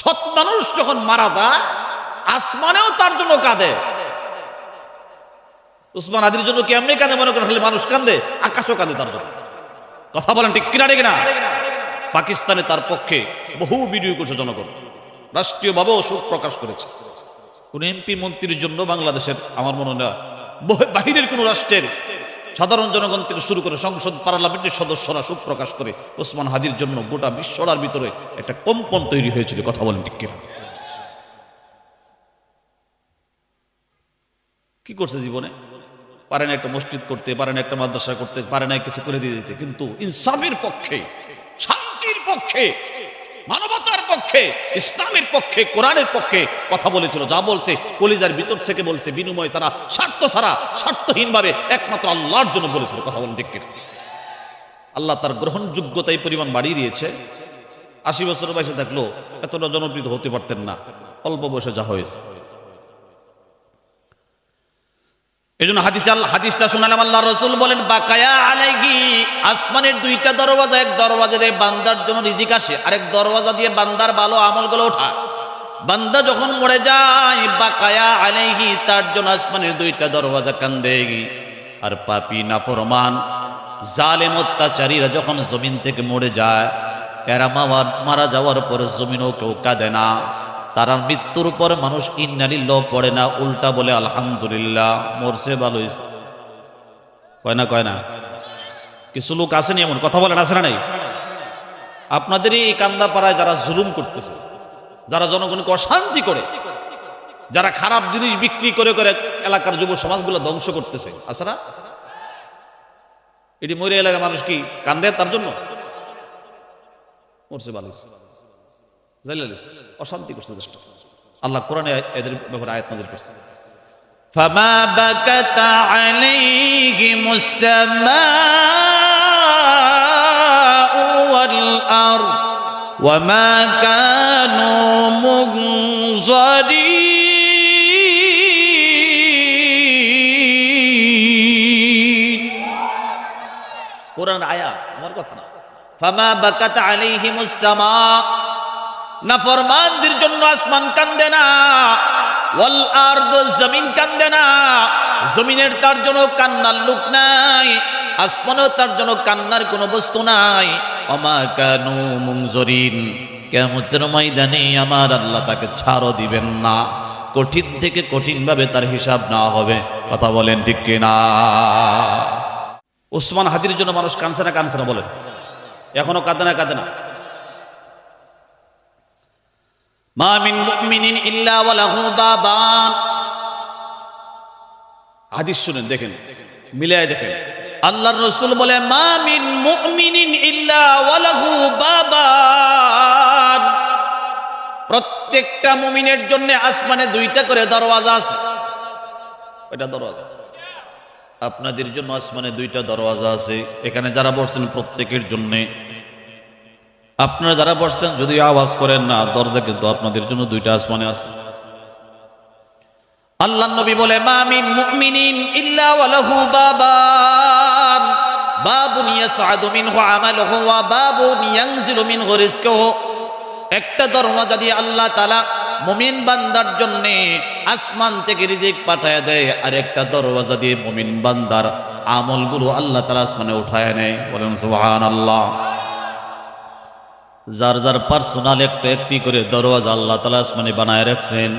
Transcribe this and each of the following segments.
সৎ মানুষ যখন মারা যায় আসমানেও তার জন্য কাঁদে। উসমান হাদির জন্য কেমনে কাঁদে মনে করেন? খালি মানুষ কাঁদে, আকাশও কাঁদে তার জন্য। কথা বলেন ঠিক কিনা ঠিক না? পাকিস্তানে তার পক্ষে বহু ভিডিও করছে জনগণ, রাষ্ট্রীয়ভাবেও শোক প্রকাশ করেছে। কোন এমপি মন্ত্রীর জন্য বাংলাদেশের আমার মনে হয় বাহিরের কোন রাষ্ট্রের সাধারণ জনগণ থেকে শুরু করে সংসদ পার্লামেন্টের সদস্যরা শোক প্রকাশ করে ওসমান হাদির জন্য গোটা বিশ্বটার ভিতরে একটা কম্পন তৈরি হয়েছিল। কথা বলেন ঠিক কিনা? কি করছে জীবনে? পারে না একটা মসজিদ করতে, পারে না একটা মাদ্রাসা করতে, পারে না কিছু করে দিয়ে দিতে, কিন্তু ইনসাফের পক্ষে, শান্তির পক্ষে, মানবতার পক্ষে, ইসলামের পক্ষে, কোরআনের পক্ষে কথা বলেছিল। যা বলছে কলিজার ভিতর থেকে বলছে, বিনিময় ছাড়া, স্বার্থ ছাড়া, স্বার্থহীন ভাবে একমাত্র আল্লাহর জন্য বলেছিল। কথা বলেন ঠিক কিনা? আল্লাহ তার গ্রহণযোগ্যতা এই পরিমাণ বাড়িয়ে দিয়েছে। 80 বছর বয়সে থাকলো এতটা জনপ্রিয় হতে পারতেন না, অল্প বয়সে যা হয়েছে। এজন্য হাদিসটা শুনালাম, আল্লাহ রাসূল বলেন বাকায়া আলাইহি, আসমানের দুইটা দরওয়াজা, এক দরওয়াজা দিয়ে বান্দার জন্য রিজিক আসে, আরেক দরওয়াজা দিয়ে বান্দার ভালো আমলগুলো ওঠায়। বান্দা যখন মরে যায় বাকায়া আলাইহি, তার জন্য আসমানের দুইটা দরওয়াজা কান্দে। আর পাপী নাফরমান জালেম অত্যাচারীরা যখন জমিন থেকে মরে যায়, এরা মারা যাওয়ার পরে জমিনও কেউ কাঁদে না। তারা মৃত্যুর পরে মানুষ ইন্না লিল্লাহ পড়ে না, উল্টা বলে আলহামদুলিল্লাহ, মরছে ভালো হয়েছে। কয় না? কিছু লোক আসেনি এমন, কথা বলেন আছে না নাই? আপনাদের এই কান্দাপাড়ায় যারা জুলুম করতেছে, যারা জনগণকে অশান্তি করে, যারা খারাপ জিনিস বিক্রি করে করে এলাকার যুব সমাজগুলো ধ্বংস করতেছে, আছে না? এটি মরে এলাকার মানুষ কি কান্দে তার জন্য? মরছে ভালো হয়েছে, অশান্তি করছে দেশটা। আল্লাহ কোরআনে এদের ব্যাপারে আয়াত নাযিল করছে, ফামা বাকাত আলাইহিমুস সামাউ ওয়াল আরদ ওয়ামা কানু মুনজারিন। কোরআন আয়াত, আমার কথা না। ফামা বাকাত আলাইহিমুস সামা, নাফরমানদের জন্য আসমান কান্দে না, ওয়াল আরদ, জমিন কান্দে না। জমিনের তার জন্য কান্নার লোক নাই, আসমানও তার জন্য কান্নার কোনো বস্তু নাই। ওমা কানু মুনজারিন, কিয়ামতের ময়দানে আমার আল্লাহ তাকে ছাড়ও দিবেন না, কঠিন থেকে কঠিন ভাবে তার হিসাব নেওয়া হবে। কথা বলেন ঠিক কিনা? ওসমান হাদির জন্য মানুষ কাঁদছে না বলেন? এখনো কাঁদে না? মা মিন মুমিনিন ইল্লা ওয়া লাহু বাবান। হাদিস শুনেন, দেখেন, মিলায় দেখেন। আল্লাহর রাসূল বলে মা মিন মুমিনিন ইল্লা ওয়া লাহু বাবান, প্রত্যেকটা মুমিনের জন্য আসমানে দুইটা করে দরওয়াজা আছে। এটা দরওয়াজা আপনাদের জন্য, আসমানে দুইটা দরওয়াজা আছে। এখানে যারা বসছেন প্রত্যেকের জন্য, আপনারা যারা বসছেন যদি আওয়াজ করেন না, দরজা কিন্তু আপনাদের জন্য দুইটা আসমানে আছে। আল্লাহর নবী বলে মা মিন মুমিনিন ইল্লা ওয়া লাহু বাবান, বাবুন ইয়াসআদু মিনহু আমালুহু ওয়া বাবুন ইয়ানজিলু মিনহু রিজকুহু। একটা দরওয়াজা দিয়ে আল্লাহ তাআলা মুমিন বান্দার জন্য আসমান থেকে রিজিক পাঠায় দেয়, আর একটা দরওয়াজা দিয়ে মুমিন বান্দার আমলগুলো আল্লাহ তাআলা আসমানে উঠায় নেয়। বলেন সুবহানাল্লাহ। যার যার পার্সোনাল একটি করে দরওয়াজা আল্লাহ তাআলা আসমানে বানায় রাখছেন।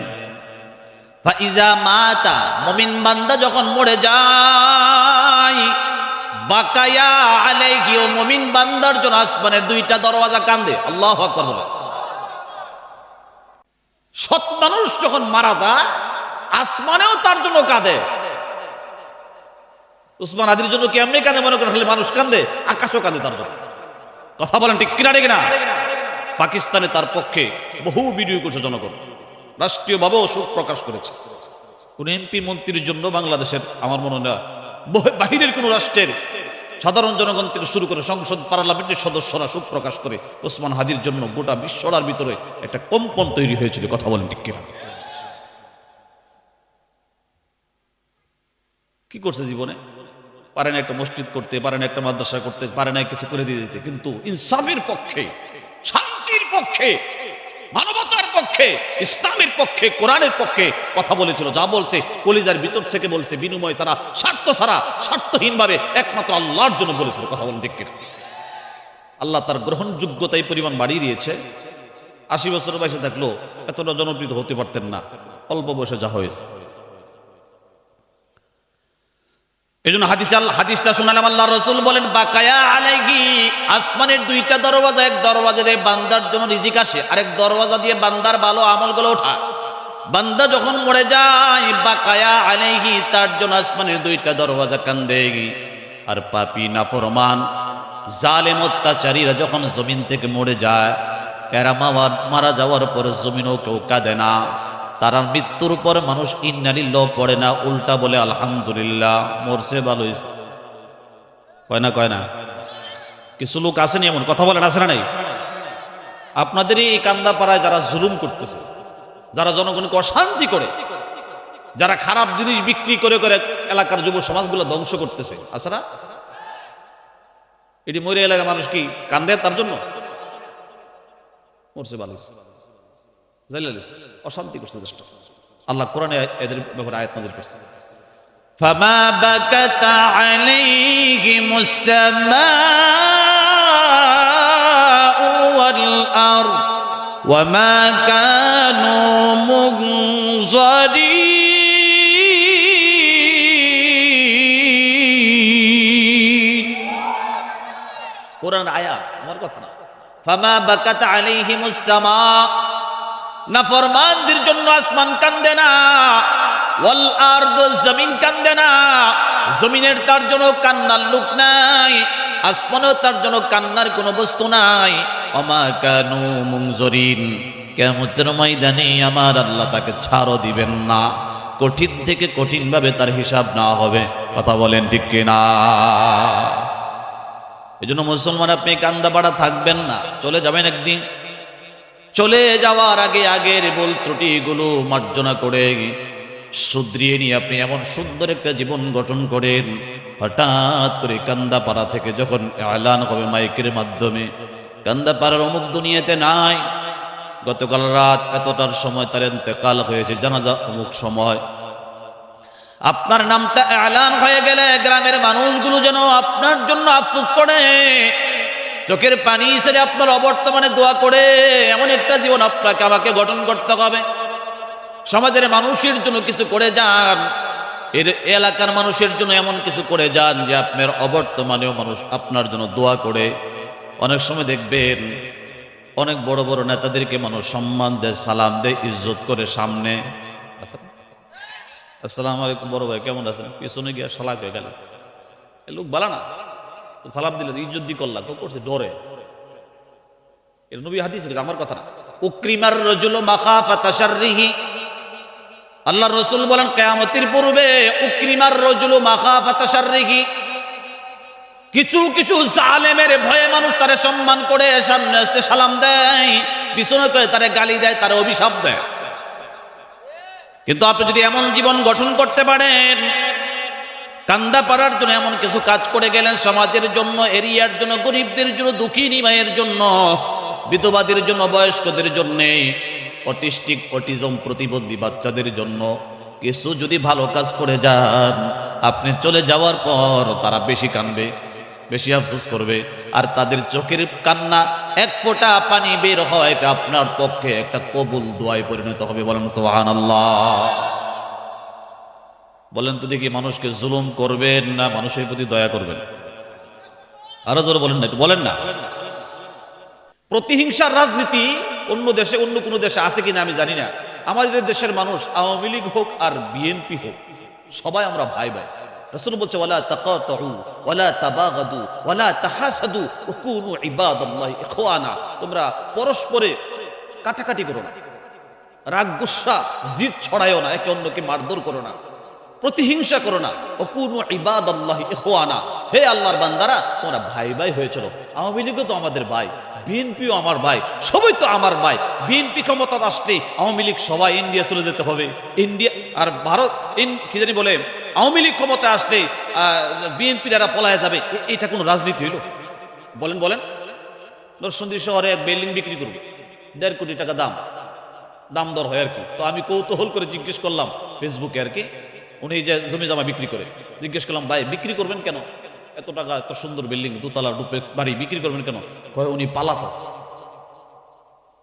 ফাইজা মাতা, মুমিন বান্দা যখন মরে যায়, বাকায়া আলাইহি, ও মুমিন বান্দার জন্য আসমানের দুইটা দরওয়াজা কান্দে। আল্লাহু আকবার বলে। সৎ মানুষ যখন মারা যায় আসমানেও তার জন্য কাঁদে। উসমান হাদির জন্য কেমনে কাঁদে মনে করেন? খালি মানুষ কান্দে, আকাশও কাঁদে তার জন্য। কথা বলেন ঠিক কিনা ঠিক না? পাকিস্তানে তার পক্ষে বহু ভিডিও করছে জনগণ, রাষ্ট্রীয়ভাবেও শোক প্রকাশ করেছে। কোন এমপি মন্ত্রীর জন্য বাংলাদেশের আমার মনে হয় বাহিরের কোন রাষ্ট্রের সাধারণ জনগণ থেকে শুরু করে সংসদ পার্লামেন্টের সদস্যরা শোক প্রকাশ করে ওসমান হাদির জন্য গোটা বিশ্বটার ভিতরে একটা কম্পন তৈরি হয়েছিল। কথা বলেন ঠিক কিনা? কি করছে জীবনে? পারে না একটা মসজিদ করতে, পারে না একটা মাদ্রাসা করতে, পারে না কিছু করে দিয়ে দিতে, কিন্তু ইনসাফের পক্ষে, শান্তির পক্ষে, মানবতার পক্ষে পক্ষে, ইসলামের পক্ষে, কোরআনের পক্ষে কথা বলেছিল। যা বলছে কলিজার ভিতর থেকে বলছে, বিনিময় ছাড়া, স্বার্থ ছাড়া, স্বার্থহীন ভাবে একমাত্র আল্লাহর জন্য বলেছিল। কথা বলেন ঠিক কিনা? আল্লাহ তার গ্রহণযোগ্যতা এই পরিমাণ বাড়িয়ে দিয়েছে। 80 বছর বয়সে থাকলো এতটা জনপ্রিয় হতে পারতেন না, অল্প বয়সে যা হয়েছে। এই জন্য হাদিসটা শোনালাম, আল্লাহ রসুল বলেন বাকায়া আলাইহি, আসমানের দুইটা দরওয়াজা, এক দরওয়াজা দিয়ে বান্দার জন্য রিজিক আসে, আরেক দরওয়াজা দিয়ে বান্দার ভালো আমলগুলো ওঠা। বান্দা যখন মরে যায়, বাকায়া আলাইহি, তার জন্য আসমানের দুইটা দরওয়াজা কান্দে। আর পাপী, নাফরমান, জালেম, অত্যাচারীরা যখন জমিন থেকে মরে যায়, এরা মারা যাওয়ার পরে জমিনও কেউ কাঁদে না। তারা মৃত্যুর পর মানুষ ইন্না লিল্লাহ পড়ে না, উল্টা বলে আলহামদুলিল্লাহ, মরছে ভালো হয়েছে। কয় না? কিছু লোক আসেনি এমন, কথা বলেন, আসে না নাই? আপনাদের এই কান্দাপাড়ায় যারা জুলুম করতেছে, যারা জনগণকে অশান্তি করে, যারা খারাপ জিনিস বিক্রি করে করে এলাকার যুব সমাজগুলো ধ্বংস করতেছে, আছে না? এটি মরে এলাকার মানুষ কি কান্দে তার জন্য? মরছে ভালো হয়েছে, অশান্তি করছে দেশটা। আল্লাহ কোরআনে এদের ব্যাপারে আয়াত নাযিল করছে, ফামা বাকাত আলাইহিমুস সামাউ ওয়াল আরদ ওয়ামা কানু মুনজারিন। কোরআন আয়াত, আমার কথা না। ফামা বাকাত আলাইহিমুস সামা, নাফরমানদের জন্য আসমান কান্দে না, ওয়াল আরদ, জমিন কান্দে না। জমিনের তার জন্য কান্নার লোক নাই, আসমানও তার জন্য কান্নার কোনো বস্তু নাই। ওমা কানু মুনজারিন, কিয়ামতের ময়দানে আমার আল্লাহ তাকে ছাড়ও দিবেন না, কঠিন থেকে কঠিন ভাবে তার হিসাব না হবে। কথা বলেন ঠিক কিনা? এই জন্য মুসলমান, আপনি কান্দাপাড়া থাকবেন না, চলে যাবেন একদিন। চলে যাওয়ার আগে আগের ভুল ত্রুটিগুলো মার্জনা করে শুধরিয়ে নিয়ে আপনি এমন সুন্দর একটা জীবন গঠন করেন। হঠাৎ করে কান্দাপাড়া থেকে যখন এলান হবে মাইকের মাধ্যমে, কান্দাপাড়ার অমুক দুনিয়াতে নাই, গতকাল রাত এতটার সময় তার ইন্তেকাল হয়েছে, জানাজা অমুক সময়, আপনার নামটা এলান হয়ে গেলে গ্রামের মানুষগুলো যেন আপনার জন্য আফসোস করে, চোখের পানি ছেড়ে আপনার অবর্তমানে দোয়া করে। এমন একটা জীবন আপনাকে আমাকে গঠন করতে হবে। সমাজের মানুষের জন্য কিছু করে যান, এর এলাকার মানুষের জন্য এমন কিছু করে যান যে আপনার অবর্তমানেও মানুষ আপনার জন্য দোয়া করে। অনেক সময় দেখবেন অনেক বড় বড় নেতাদেরকে মানুষ সম্মান দেয়, সালাম দেয়, ইজ্জত করে সামনে। আসসালামু আলাইকুম বড় ভাই, কেমন আছেন? পিছনে গিয়ে সালাক হয়ে গেল, এ লোক বালা না, সালাম দিলে ইজ্জত দি করলা, তো করছে ডরে। এর নবী হাদিস, আমার কথা না। উকরিমার রাজুলু মাখাফাতা শাররিহি, আল্লাহর রাসূল বলেন কিয়ামতের পূর্বে উকরিমার রাজুলু মাখাফাতা শাররিহি, কিছু কিছু জালেমের ভয়ে মানুষ তারে সম্মান করে, সামনে আসতে সালাম দেয়, পিছনে করে তারে গালি দেয়, তারে অভিশাপ দেয়। কিন্তু আপনি যদি এমন জীবন গঠন করতে পারেন, কান্দাপাড়ার জন্য এমন কিছু কাজ করে গেলেন, সমাজের জন্য, এরিয়ার জন্য, গরিবদের জন্য, দুঃখী মায়ের জন্য, বিধবাদের জন্য, বয়স্কদের জন্য, অটিস্টিক, অটিজম প্রতিবন্ধী বাচ্চাদের জন্য কিছু যদি ভালো কাজ করে যান, আপনি চলে যাওয়ার পর তারা বেশি কাঁদবে, বেশি আফসোস করবে। আর তাদের চোখের কান্না এক ফোঁটা পানি বের হয়, এটা আপনার পক্ষে একটা কবুল দোয়ায় পরিণত হবে। বলেন সুবহানাল্লাহ। বলেন তো দেখি, মানুষকে জুলুম করবেন না মানুষের প্রতি দয়া করবেন? আরো জোরে বলেন না, একটু বলেন না। প্রতিহিংসার রাজনীতি অন্য দেশে, অন্য কোনো দেশে আছে কিনা আমি জানি না। আমাদের দেশের মানুষ, আওয়ামী লীগ হোক আর বিএনপি হোক, সবাই আমরা ভাই ভাই। রাসূল বলছে ওয়ালা তাকাতু ওয়ালা তাবাগাদু ওয়ালা তাহাসাদু ওয়া কুনু ইবাদাল্লাহি ইখওয়ানা, তোমরা পরস্পরে কাটাকাটি করো না, রাগ গুসা জিদ ছড়ায়ও না, একে অন্যকে মারধর করো না, প্রতিহিংসা করো না। ওয়া কুনু ইবাদাল্লাহি ইখওয়ানা, হে আল্লাহর বান্দারা তোমরা ভাই ভাই হয়ে চলো। আওয়ামী লীগও তো আমাদের ভাই, বিএনপিও আমার ভাই, সবাই তো আমার ভাই। বিএনপি ক্ষমতা আসলে আওয়ামী লীগ সবাই ইন্ডিয়া চলে যেতে হবে, ইন্ডিয়া আর ভারত কি জানি বলে, আওয়ামী লীগ ক্ষমতা আসলে বিএনপি দ্বারা পলায় যাবে। এটা কোনো রাজনীতি হইল? বলেন বলেন। নরসিংদী শহরে এক বিল্ডিং বিক্রি করবে, 1.5 কোটি টাকা দাম, দাম দর হয় আর কি। তো আমি কৌতূহল করে জিজ্ঞেস করলাম ফেসবুকে আর কি, উনি যে জমি জমা বিক্রি করে, জিজ্ঞেস করলাম ভাই বিক্রি করবেন কেন, এত টাকা এত সুন্দর বিল্ডিং দোতলা ডুপ্লেক্স বাড়ি বিক্রি করবেন কেন? কয় উনি পালাতক,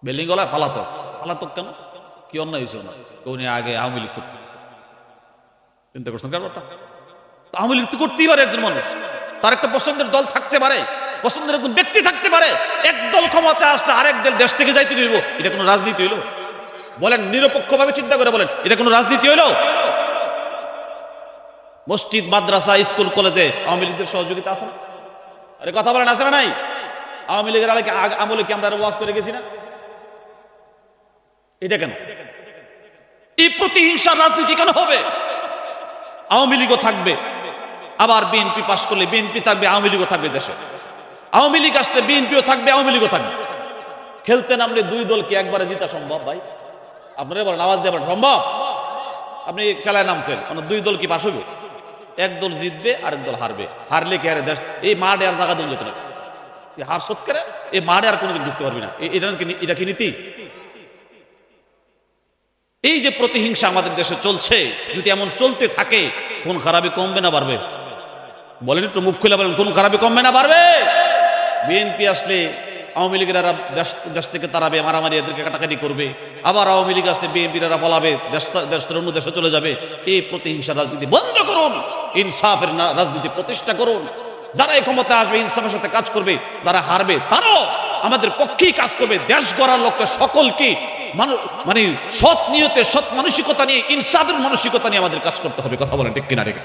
বিল্ডিং ওলা পালাতক। পালাতক কেন, কি অন্যায় হয়েছে ওনার? উনি আগে আওয়ামী লীগ করতেন। চিন্তা করছেন ব্যাপারটা? আওয়ামী লীগ তো করতেই পারে একজন মানুষ, তার একটা পছন্দের দল থাকতে পারে, পছন্দের একজন ব্যক্তি থাকতে পারে। এক দল ক্ষমতা আসলে আরেক দল দেশ থেকে যাইতে হইব, এটা কোনো রাজনীতি হইল? বলেন নিরপেক্ষভাবে চিন্তা করে বলেন, এটা কোনো রাজনীতি হইল? মসজিদ মাদ্রাসা স্কুল কলেজে আওয়ামী লীগের সহযোগিতা আছে না? আরে কথা বলেন, আছে না নাই? আওয়ামী লীগের আমলে কি আমরা ওয়াজ করে গেছি না? এটা কেন এই প্রতিহিংসার রাজনীতি কেন হবে? আওয়ামী লীগও থাকবে, আবার বিএনপি পাশ করলে বিএনপি থাকবে, আওয়ামী লীগও থাকবে দেশে। আওয়ামী লীগ আসলে বিএনপিও থাকবে, আওয়ামী লীগও থাকবে। খেলতে নামলে দুই দল কি একবারে জিতা সম্ভব ভাই? আপনারা বলেন, আওয়াজ দিয়ে বলেন সম্ভব? আপনি খেলায় নামছেন, দুই দল কি পাশ হবে? এক দল জিতবে আরেক দল হারবে। হারলে কি আরে দেশ এই মাঠে আর জায়গা দল যেত না, হার সত্যি এই মাঠে আর কোনোদিন ঢুকতে পারবি না। এটা কি নীতি? এই যে প্রতিহিংসা আমাদের দেশে চলছে, যদি এমন চলতে থাকে কোন খারাপি কমবে না বাড়বে? বলেন একটু মুখ খুলে বলেন, কোন খারাপি কমবে না বাড়বে? বিএনপি আসলে আওয়ামী লীগের দেশ থেকে তাড়াবে, মারামারি এদেরকে কাটাকাটি করবে। আবার আওয়ামী লীগ আসলে বিএনপির পলাবে, দেশের অন্য দেশে চলে যাবে। এই প্রতিহিংসার রাজনীতি বন্ধ করুন, ইনসাফের রাজনীতি প্রতিষ্ঠা করুন। যারা এই ক্ষমতা আসবে ইনসাফের সাথে কাজ করবে, যারা হারবে তারাও আমাদের পক্ষেই কাজ করবে। দেশ গড়ার লক্ষ্যে সকলকে মানে সৎ নিয়তে, সৎ মানসিকতা নিয়ে, ইনসাফের মানসিকতা নিয়ে আমাদের কাজ করতে হবে। কথা বলেন ঠিক কিনা? ঠিক।